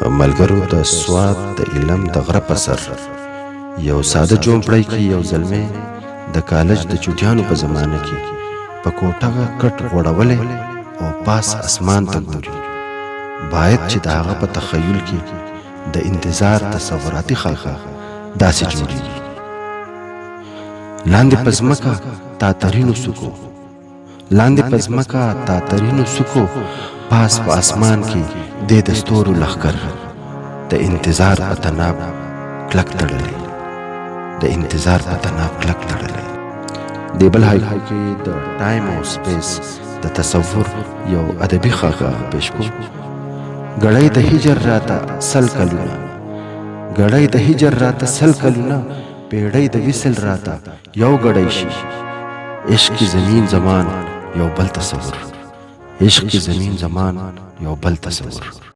ملګرو د سوات د علم د غره په سر یو ساده جومپړی کې یو زلمی د کالج د چوټیانو په زمانه کې په کوټه کټ غوړولی او پاس اسمان ته ګوري. باید چې د هغه په تخیل کې د انتظار تصوراتي خاکه داسې جوړیږي. لاندې په ځمکه تاترینو سکو، لاندې په ځمکه تاترینو سکو، پاس په اسمان کې د ستورو لښکر د انتظار په تناب کلک تړلی، د انتظار په تناب کلک تړلی. د بل هایکو کې د ټایم او سپیس د تصور یو ادبي خاکه پیش کو. ګړی د هجر راته سل کلونه، ګړی د هجر راته سل کلونه، پیړۍ د وصل راته یو ګړی شي. عشق زمین زمان یو بل تصور، عشق زمین زمان یو بل تصور.